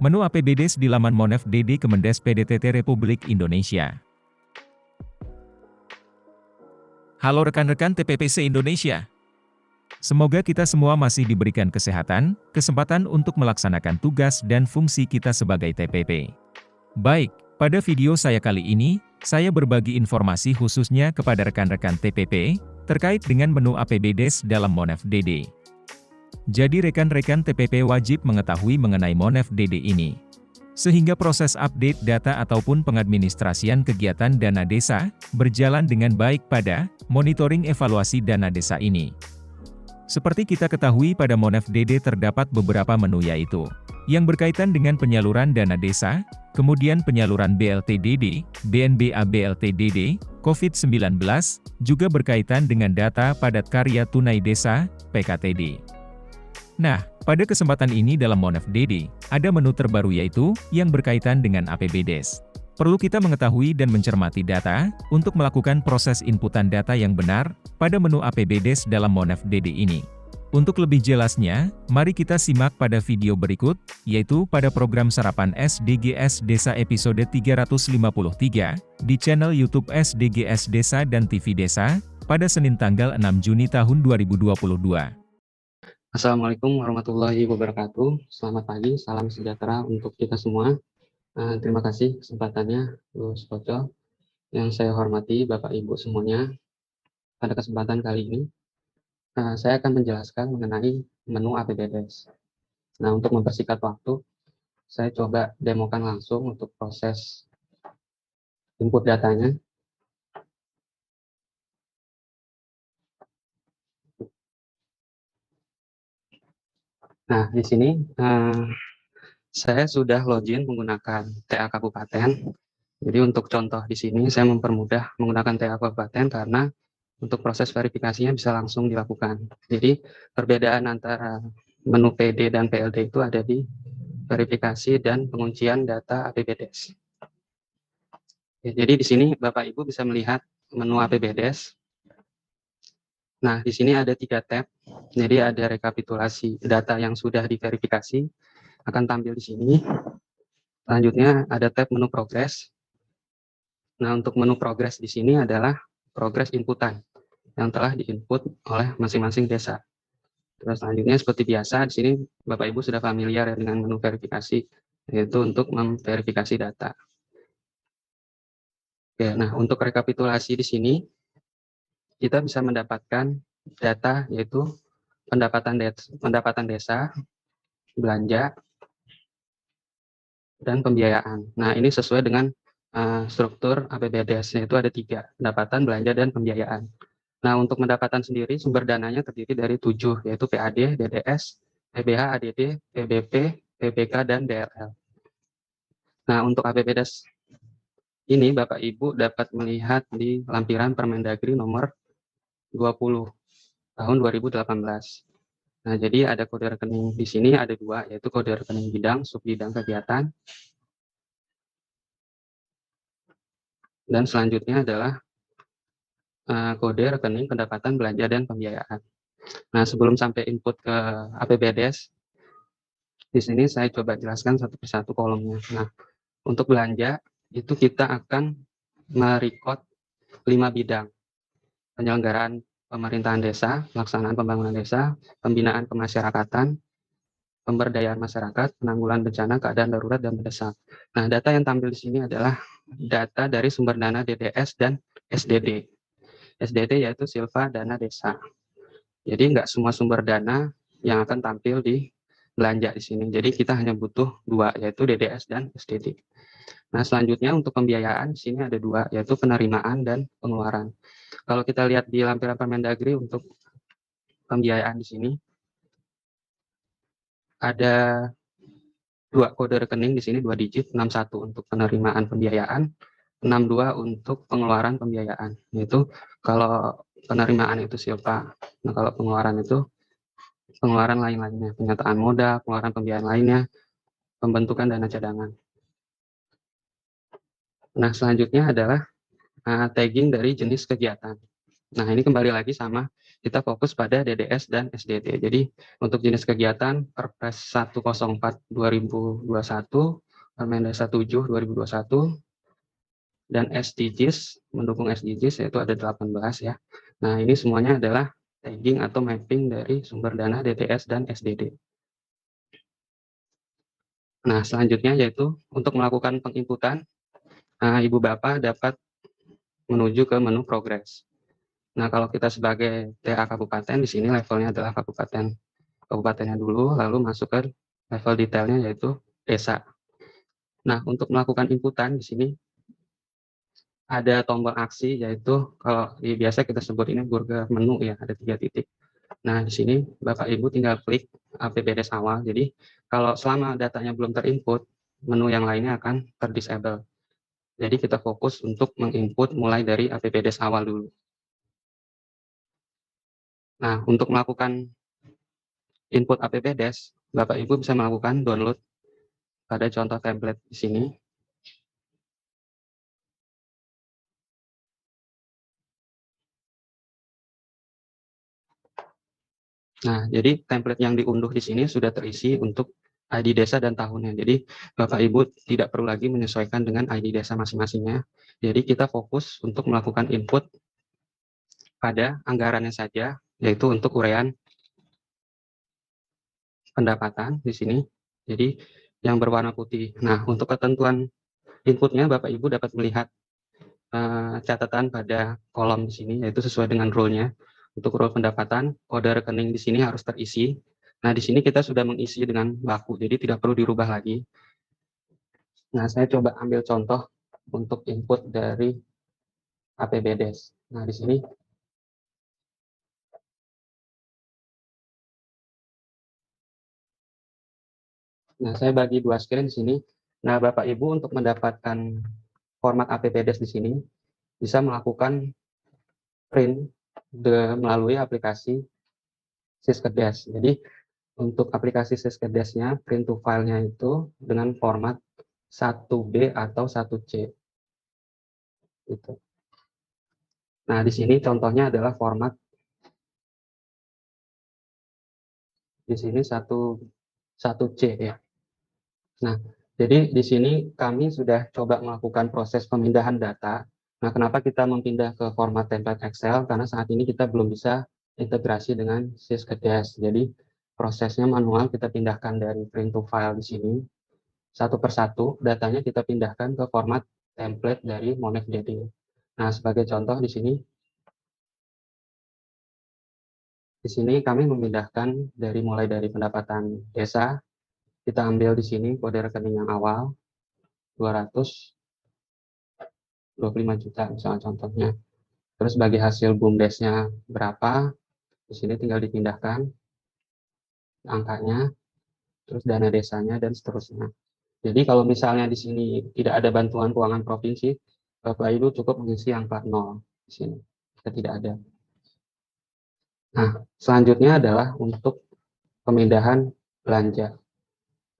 Menu APBDes di laman Monef DD Kemendes PDTT Republik Indonesia. Halo rekan-rekan TPP se-Indonesia. Semoga kita semua masih diberikan kesehatan, kesempatan untuk melaksanakan tugas dan fungsi kita sebagai TPP. Baik, pada video saya kali ini, saya berbagi informasi khususnya kepada rekan-rekan TPP, terkait dengan menu APBDes dalam Monef DD. Jadi rekan-rekan TPP wajib mengetahui mengenai Monef DD ini. Sehingga proses update data ataupun pengadministrasian kegiatan dana desa, berjalan dengan baik pada monitoring evaluasi dana desa ini. Seperti kita ketahui pada Monef DD terdapat beberapa menu yaitu, yang berkaitan dengan penyaluran dana desa, kemudian penyaluran BLT DD, BNBA BLT DD, COVID-19, juga berkaitan dengan data padat karya tunai desa, PKTD. Nah, pada kesempatan ini dalam Monef DD, ada menu terbaru yaitu, yang berkaitan dengan APBDes. Perlu kita mengetahui dan mencermati data, untuk melakukan proses inputan data yang benar, pada menu APBDes dalam Monef DD ini. Untuk lebih jelasnya, mari kita simak pada video berikut, yaitu pada program Sarapan SDGs Desa episode 353, di channel YouTube SDGs Desa dan TV Desa, pada Senin tanggal 6 Juni tahun 2022. Assalamualaikum warahmatullahi wabarakatuh. Selamat pagi, salam sejahtera untuk kita semua. Terima kasih kesempatannya, Gus Koco. Yang saya hormati Bapak Ibu semuanya. Pada kesempatan kali ini, saya akan menjelaskan mengenai menu APBDes. Nah, untuk mempersingkat waktu, saya coba demokan langsung untuk proses input datanya. Nah, di sini saya sudah login menggunakan TA Kabupaten. Jadi untuk contoh di sini saya mempermudah menggunakan TA Kabupaten karena untuk proses verifikasinya bisa langsung dilakukan. Jadi perbedaan antara menu PD dan PLD itu ada di verifikasi dan penguncian data APBDes. Jadi di sini Bapak Ibu bisa melihat menu APBDes. Nah, di sini ada 3 tab. Jadi ada rekapitulasi data yang sudah diverifikasi akan tampil di sini. Selanjutnya ada tab menu progres. Nah, untuk menu progres di sini adalah progres inputan yang telah diinput oleh masing-masing desa. Terus selanjutnya seperti biasa di sini Bapak Ibu sudah familiar ya dengan menu verifikasi, yaitu untuk memverifikasi data. Oke, nah untuk rekapitulasi di sini kita bisa mendapatkan data yaitu pendapatan desa, belanja, dan pembiayaan. Nah ini sesuai dengan struktur APBDes, yaitu ada 3, pendapatan, belanja, dan pembiayaan. Nah, untuk pendapatan sendiri, sumber dananya terdiri dari 7, yaitu PAD, DDS, PBH, ADD, PBP, PBK, dan DRL. Nah, untuk APBDes ini, Bapak Ibu dapat melihat di lampiran Permendagri nomor 20 tahun 2018. Nah, jadi ada kode rekening di sini, ada 2, yaitu kode rekening bidang, subbidang kegiatan, dan selanjutnya adalah kode rekening pendapatan, belanja, dan pembiayaan. Nah, sebelum sampai input ke APBDes, di sini saya coba jelaskan satu persatu kolomnya. Nah, untuk belanja, itu kita akan merecord 5 bidang. Penyelenggaraan pemerintahan desa, pelaksanaan pembangunan desa, pembinaan kemasyarakatan, pemberdayaan masyarakat, penanggulangan bencana, keadaan darurat, dan mendesak. Nah, data yang tampil di sini adalah data dari sumber dana DDS dan SDD. SDD yaitu Silva Dana Desa. Jadi nggak semua sumber dana yang akan tampil di belanja di sini. Jadi kita hanya butuh 2, yaitu DDS dan SDD. Nah, selanjutnya untuk pembiayaan di sini ada 2, yaitu penerimaan dan pengeluaran. Kalau kita lihat di lampiran Permendagri untuk pembiayaan di sini ada 2 kode rekening di sini, 2 digit, 61 untuk penerimaan pembiayaan, 62 untuk pengeluaran pembiayaan. Yaitu kalau penerimaan itu Silva, nah kalau pengeluaran itu pengeluaran lain-lainnya, penyataan modal, pengeluaran pembiayaan lainnya, pembentukan dana cadangan. Nah, selanjutnya adalah tagging dari jenis kegiatan. Nah, ini kembali lagi sama kita fokus pada DDS dan SDT. Jadi untuk jenis kegiatan Perpres 104 2021, Permendas 7 2021, dan SDGs, mendukung SDGs yaitu ada 18 ya. Nah, ini semuanya adalah tagging atau mapping dari sumber dana DTS dan SDD. Nah, selanjutnya yaitu untuk melakukan penginputan, Ibu Bapak dapat menuju ke menu progres. Nah, kalau kita sebagai TA kabupaten, di sini levelnya adalah kabupatennya dulu, lalu masuk ke level detailnya yaitu desa. Nah, untuk melakukan inputan di sini ada tombol aksi, yaitu kalau biasa kita sebut ini burger menu ya, ada 3 titik. Nah, di sini Bapak Ibu tinggal klik APBDes awal. Jadi kalau selama datanya belum terinput, menu yang lainnya akan terdisable. Jadi kita fokus untuk menginput mulai dari APBDes awal dulu. Nah, untuk melakukan input APBDes, Bapak Ibu bisa melakukan download pada contoh template di sini. Nah, jadi template yang diunduh di sini sudah terisi untuk ID desa dan tahunnya. Jadi Bapak Ibu tidak perlu lagi menyesuaikan dengan ID desa masing-masingnya. Jadi kita fokus untuk melakukan input pada anggarannya saja, yaitu untuk uraian pendapatan di sini. Jadi yang berwarna putih. Nah, untuk ketentuan inputnya Bapak Ibu dapat melihat catatan pada kolom di sini, yaitu sesuai dengan rule-nya. Untuk rule pendapatan, kode rekening di sini harus terisi. Nah, di sini kita sudah mengisi dengan baku, jadi tidak perlu dirubah lagi. Nah, saya coba ambil contoh untuk input dari APBDes. Nah, di sini saya bagi 2 screen di sini. Nah, Bapak Ibu untuk mendapatkan format APBDes di sini bisa melakukan print melalui aplikasi Syskedes. Jadi untuk aplikasi Syskedes-nya, print to file-nya itu dengan format 1B atau 1C. Gitu. Nah, di sini contohnya adalah format di sini 1C ya. Nah, jadi di sini kami sudah coba melakukan proses pemindahan data. Nah, kenapa kita memindah ke format template Excel? Karena saat ini kita belum bisa integrasi dengan Syskedes. Jadi prosesnya manual kita pindahkan dari print to file di sini. Satu persatu datanya kita pindahkan ke format template dari Monev.dd. Nah, sebagai contoh di sini kami memindahkan mulai dari pendapatan desa, kita ambil di sini kode rekening yang awal 225 juta misalnya contohnya. Terus bagi hasil BUMDes-nya berapa? Di sini tinggal dipindahkan angkanya, terus dana desanya dan seterusnya. Jadi kalau misalnya di sini tidak ada bantuan keuangan provinsi, Bapak Ibu cukup mengisi angka 0 di sini. Kita tidak ada. Nah, selanjutnya adalah untuk pemindahan belanja.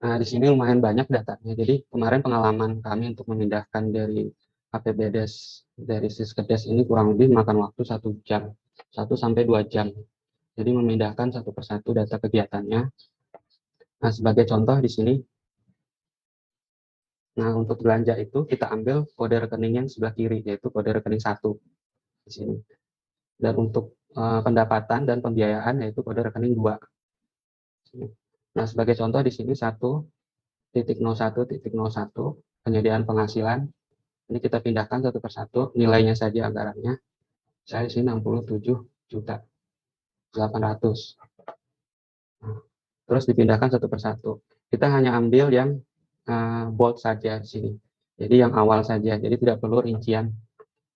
Nah, di sini lumayan banyak datanya. Jadi kemarin pengalaman kami untuk memindahkan dari APBDes dari Syskedes ini kurang lebih makan waktu 1 jam, 1 sampai 2 jam. Jadi memindahkan satu persatu data kegiatannya. Nah, sebagai contoh di sini, nah untuk belanja itu kita ambil kode rekening yang sebelah kiri, yaitu kode rekening 1 di sini. Dan untuk pendapatan dan pembiayaan yaitu kode rekening 2. Nah, sebagai contoh di sini 1.01.01 penyediaan penghasilan. Ini kita pindahkan satu persatu, nilainya saja anggarannya. Saya di sini 67.800.000. Nah, terus dipindahkan satu persatu. Kita hanya ambil yang bold saja di sini. Jadi yang awal saja. Jadi tidak perlu rincian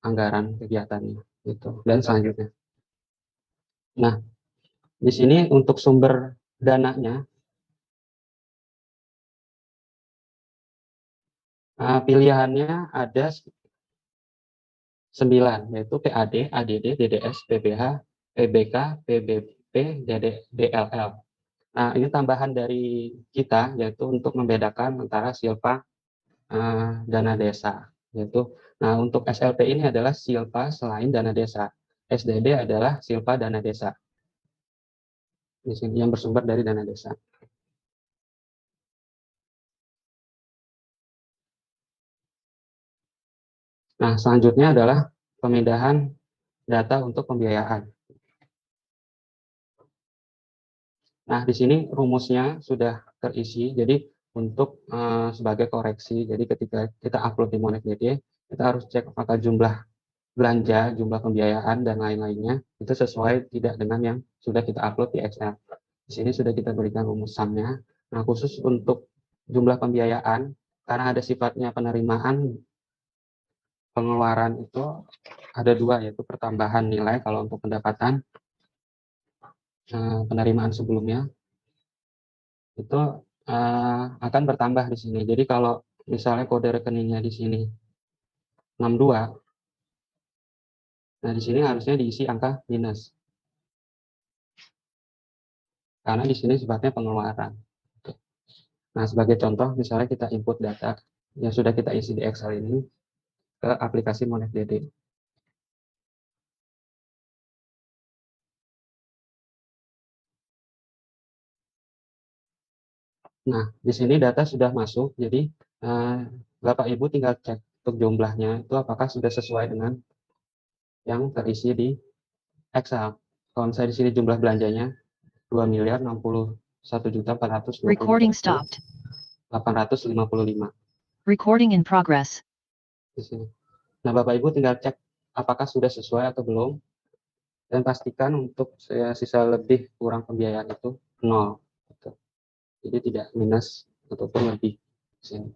anggaran kegiatannya. Gitu. Dan selanjutnya. Nah, di sini untuk sumber dananya, pilihannya ada 9, yaitu PAD, ADD, DDS, PBH, PBK, PBP, DLL. Nah, ini tambahan dari kita, yaitu untuk membedakan antara silpa dana desa. Yaitu, nah untuk SLP ini adalah silpa selain dana desa. SDD adalah silpa dana desa. Di sini yang bersumber dari dana desa. Nah, selanjutnya adalah pemindahan data untuk pembiayaan. Nah, di sini rumusnya sudah terisi. Jadi untuk sebagai koreksi, jadi ketika kita upload di Monex.id, kita harus cek apakah jumlah belanja, jumlah pembiayaan, dan lain-lainnya itu sesuai tidak dengan yang sudah kita upload di Excel. Di sini sudah kita berikan rumusannya. Nah, khusus untuk jumlah pembiayaan, karena ada sifatnya penerimaan, pengeluaran itu ada dua, yaitu pertambahan nilai kalau untuk pendapatan, penerimaan sebelumnya itu akan bertambah di sini. Jadi kalau misalnya kode rekeningnya di sini 62, nah di sini harusnya diisi angka minus, karena di sini sifatnya pengeluaran. Nah, sebagai contoh, misalnya kita input data yang sudah kita isi di Excel ini ke aplikasi Monex.id. Nah, di sini data sudah masuk, jadi Bapak Ibu tinggal cek untuk jumlahnya itu apakah sudah sesuai dengan yang terisi di Excel. Kalau misalnya di sini jumlah belanjanya Recording stopped. 2.661.855 Recording in progress. di sini. Nah, Bapak Ibu tinggal cek apakah sudah sesuai atau belum, dan pastikan untuk sisa lebih kurang pembiayaan itu 0. Gitu. Jadi tidak minus ataupun lebih di sini.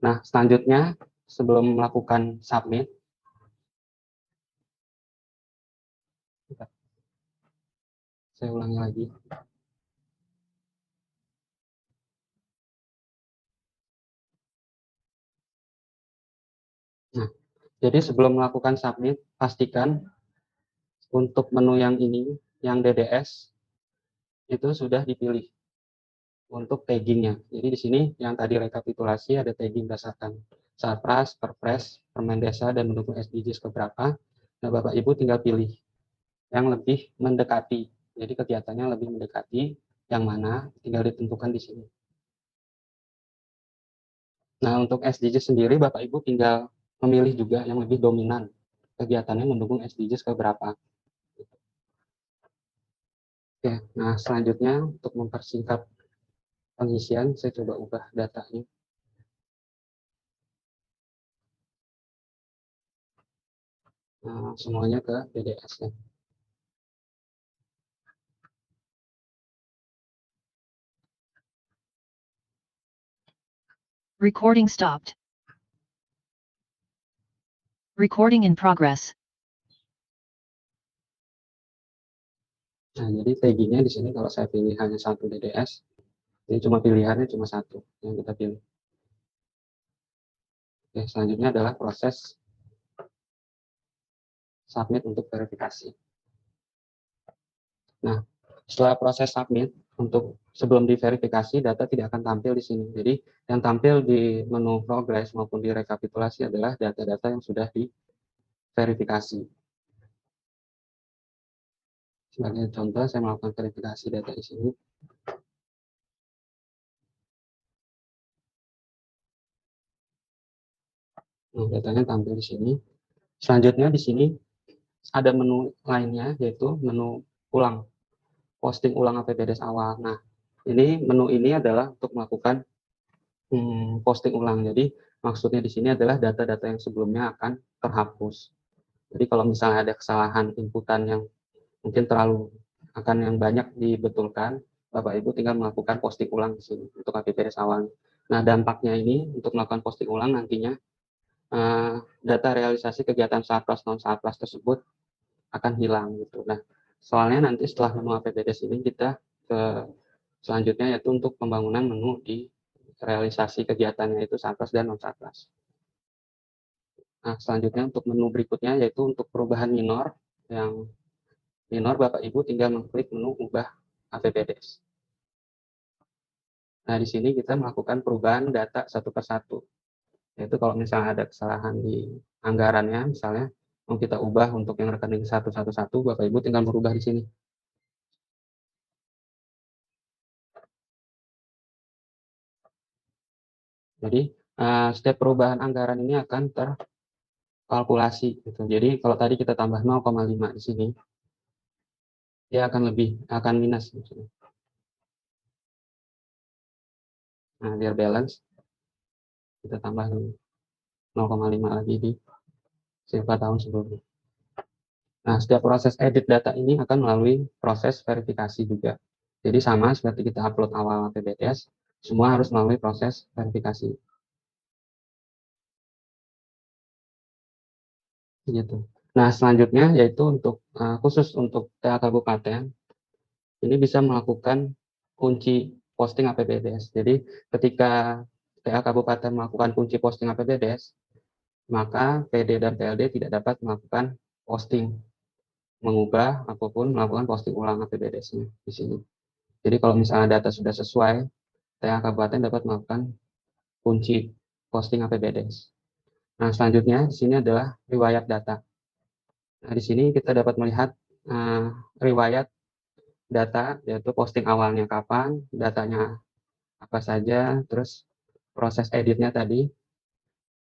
Nah, selanjutnya sebelum melakukan submit, saya ulangi lagi. Nah, jadi sebelum melakukan submit, pastikan untuk menu yang ini, yang DDS, itu sudah dipilih untuk taggingnya. Jadi di sini yang tadi rekapitulasi ada tagging berdasarkan Satpras, Perpres, Permen Desa, dan mendukung SDGs keberapa. Nah, Bapak Ibu tinggal pilih yang lebih mendekati. Jadi kegiatannya lebih mendekati yang mana tinggal ditentukan di sini. Nah, untuk SDGs sendiri Bapak Ibu tinggal memilih juga yang lebih dominan. Kegiatannya mendukung SDGs keberapa. Oke, nah selanjutnya untuk mempersingkat pengisian, saya coba ubah datanya. Nah, semuanya ke DDS-nya. Recording stopped. Recording in progress. Nah, jadi taggingnya di sini kalau saya pilih hanya satu DDS, ini cuma pilihannya cuma satu yang kita pilih. Oke, selanjutnya adalah proses submit untuk verifikasi. Nah, setelah proses submit, untuk sebelum diverifikasi, data tidak akan tampil di sini. Jadi, yang tampil di menu progress maupun di rekapitulasi adalah data-data yang sudah diverifikasi. Sebagai contoh, saya melakukan verifikasi data di sini. Nah, datanya tampil di sini. Selanjutnya di sini ada menu lainnya, yaitu menu ulang, posting ulang APBDes awal. Nah, ini menu ini adalah untuk melakukan posting ulang. Jadi maksudnya di sini adalah data-data yang sebelumnya akan terhapus. Jadi kalau misalnya ada kesalahan inputan yang mungkin terlalu yang banyak dibetulkan, Bapak Ibu tinggal melakukan posting ulang di sini untuk APBDes awal. Nah, dampaknya ini untuk melakukan posting ulang nantinya data realisasi kegiatan Satpras non Satpras tersebut akan hilang gitu. Nah, soalnya nanti setelah menu APBDes ini kita ke selanjutnya yaitu untuk pembangunan menu di realisasi kegiatannya itu Satpras dan non Satpras. Nah, selanjutnya untuk menu berikutnya yaitu untuk perubahan minor. Yang minor Bapak Ibu tinggal mengklik menu ubah APBDes. Nah, di sini kita melakukan perubahan data satu persatu. Yaitu kalau misalnya ada kesalahan di anggarannya misalnya, mau kita ubah untuk yang rekening 111, Bapak Ibu tinggal merubah di sini. Jadi setiap perubahan anggaran ini akan terkalkulasi gitu. Jadi kalau tadi kita tambah 0,5 di sini, dia akan minus di sini. Nah, biar balance kita tambah 0,5 lagi di silpa tahun sebelumnya. Nah, setiap proses edit data ini akan melalui proses verifikasi juga. Jadi sama seperti kita upload awal APBDes, semua harus melalui proses verifikasi. Gitu. Nah, selanjutnya yaitu khusus untuk TA Kabupaten, ini bisa melakukan kunci posting APBDes. Jadi ketika TA Kabupaten melakukan kunci posting APBDes, maka PD dan PLD tidak dapat melakukan posting, mengubah ataupun melakukan posting ulang APBDes-nya di sini. Jadi kalau misalnya data sudah sesuai, TA Kabupaten dapat melakukan kunci posting APBDes. Nah, selanjutnya di sini adalah riwayat data. Nah, di sini kita dapat melihat riwayat data, yaitu posting awalnya kapan, datanya apa saja, terus proses editnya tadi,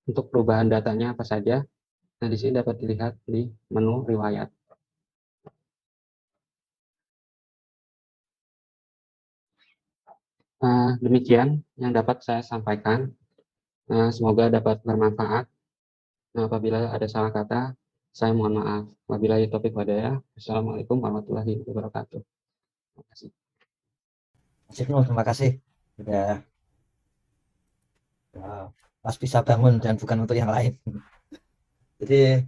untuk perubahan datanya apa saja. Nah, di sini dapat dilihat di menu riwayat. Demikian yang dapat saya sampaikan. Semoga dapat bermanfaat. Apabila ada salah kata, saya mohon maaf. Wabillahi taufiq walhidayah. Assalamualaikum warahmatullahi wabarakatuh. Terima kasih. Mas Ibnu, terima kasih sudah Mas bisa bangun dan bukan untuk yang lain. Jadi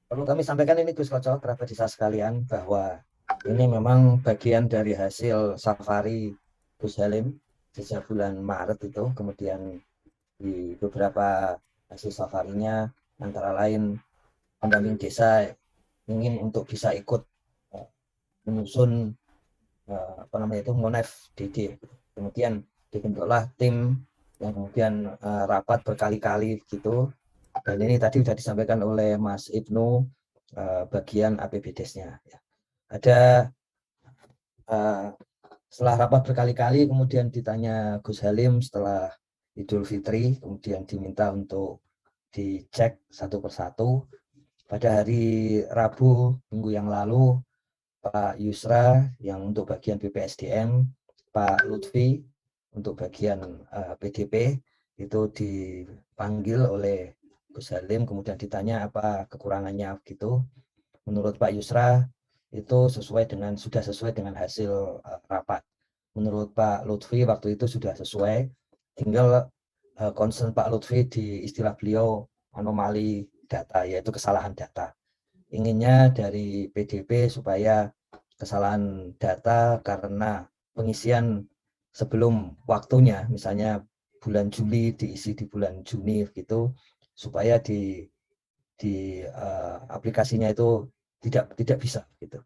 perlu kami sampaikan ini Gus Koco, kerabat desa sekalian, bahwa ini memang bagian dari hasil safari Gus Halim sejak bulan Maret itu. Kemudian di beberapa hasil safarinya antara lain pendamping desa ingin untuk bisa ikut menyusun Monef DD. Kemudian dibentuklah tim yang kemudian rapat berkali-kali gitu. Dan ini tadi sudah disampaikan oleh Mas Ibnu bagian APBDes-nya. Ya. Ada setelah rapat berkali-kali kemudian ditanya Gus Halim setelah Idul Fitri, kemudian diminta untuk dicek satu persatu. Pada hari Rabu minggu yang lalu, Pak Yusra yang untuk bagian BPSDM, Pak Lutfi untuk bagian PDP itu dipanggil oleh Gus Halim, kemudian ditanya apa kekurangannya gitu. Menurut Pak Yusra itu sudah sesuai dengan hasil rapat. Menurut Pak Lutfi waktu itu sudah sesuai, tinggal concern Pak Lutfi di istilah beliau anomali data, yaitu kesalahan data. Inginnya dari PDP supaya kesalahan data karena pengisian sebelum waktunya, misalnya bulan Juli diisi di bulan Juni gitu, supaya di aplikasinya itu tidak bisa gitu.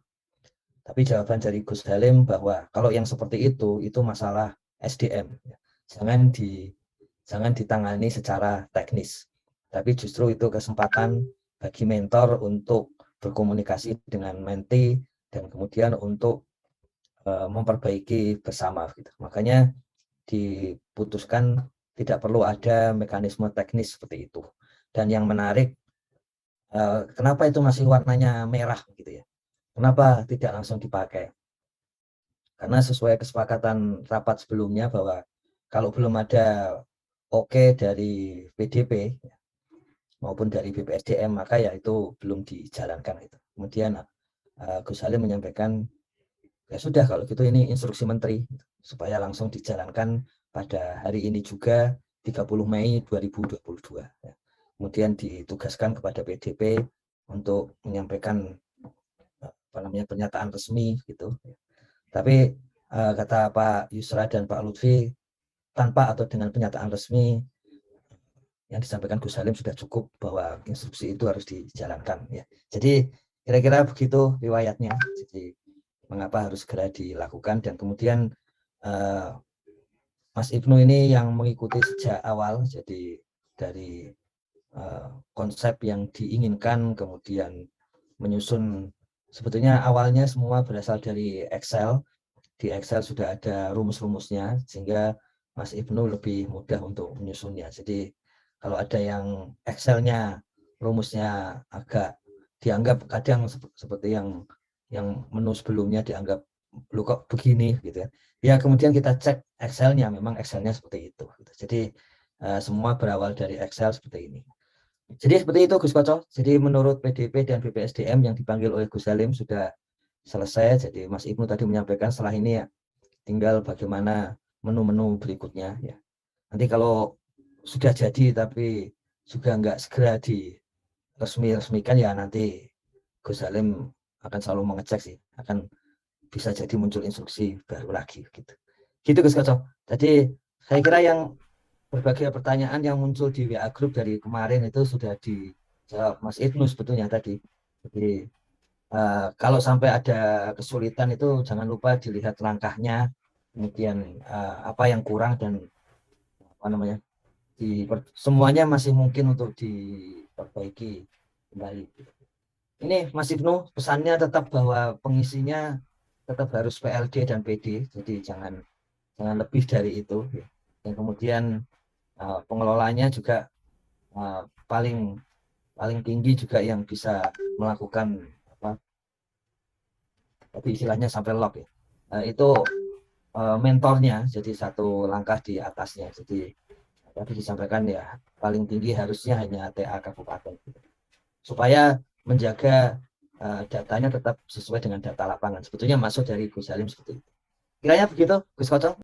Tapi jawaban dari Gus Halim bahwa kalau yang seperti itu masalah SDM, jangan ditangani secara teknis, tapi justru itu kesempatan bagi mentor untuk berkomunikasi dengan menti dan kemudian untuk memperbaiki bersama gitu. Makanya diputuskan tidak perlu ada mekanisme teknis seperti itu. Dan yang menarik, kenapa itu masih warnanya merah gitu ya? Kenapa tidak langsung dipakai? Karena sesuai kesepakatan rapat sebelumnya bahwa kalau belum ada oke dari PDP maupun dari BPSDM, maka ya itu belum dijalankan gitu. Kemudian Gus Halim menyampaikan, ya sudah kalau gitu ini instruksi menteri supaya langsung dijalankan pada hari ini juga 30 Mei 2022. Kemudian ditugaskan kepada PDP untuk menyampaikan pernyataan resmi gitu. Tapi kata Pak Yusra dan Pak Lutfi, tanpa atau dengan pernyataan resmi yang disampaikan Gus Halim sudah cukup bahwa instruksi itu harus dijalankan ya. Jadi kira-kira begitu riwayatnya. Jadi mengapa harus segera dilakukan, dan kemudian Mas Ibnu ini yang mengikuti sejak awal, jadi dari konsep yang diinginkan, kemudian menyusun. Sebetulnya awalnya semua berasal dari Excel. Di Excel sudah ada rumus-rumusnya, sehingga Mas Ibnu lebih mudah untuk menyusunnya. Jadi kalau ada yang Excel-nya rumusnya agak dianggap kadang seperti yang menu sebelumnya dianggap lu kok begini gitu ya. Ya kemudian kita cek Excel-nya, memang Excel-nya seperti itu. Gitu. Jadi semua berawal dari Excel seperti ini. Jadi seperti itu Gus Koco. Jadi menurut PDP dan BPSDM yang dipanggil oleh Gus Salim sudah selesai. Jadi Mas Ibnu tadi menyampaikan setelah ini ya tinggal bagaimana menu-menu berikutnya ya. Nanti kalau sudah jadi tapi juga nggak segera diresmikan ya nanti Gus Salim akan selalu mengecek sih, akan bisa jadi muncul instruksi baru lagi gitu. Gitu Gus Koco. Jadi saya kira yang berbagai pertanyaan yang muncul di WA Group dari kemarin itu sudah dijawab Mas Ibnu sebetulnya tadi. Jadi kalau sampai ada kesulitan itu jangan lupa dilihat langkahnya, kemudian apa yang kurang dan apa namanya semuanya masih mungkin untuk diperbaiki kembali. Ini Mas Ibnu pesannya tetap bahwa pengisinya tetap harus PLD dan PD, jadi jangan lebih dari itu. Dan kemudian pengelolanya juga paling tinggi juga yang bisa melakukan apa tapi istilahnya sampai log ya. Itu mentornya, jadi satu langkah di atasnya. Jadi tadi disampaikan ya paling tinggi harusnya hanya TA kabupaten supaya menjaga datanya tetap sesuai dengan data lapangan. Sebetulnya masuk dari Gus Salim seperti itu. Kiranya begitu Gus Koco.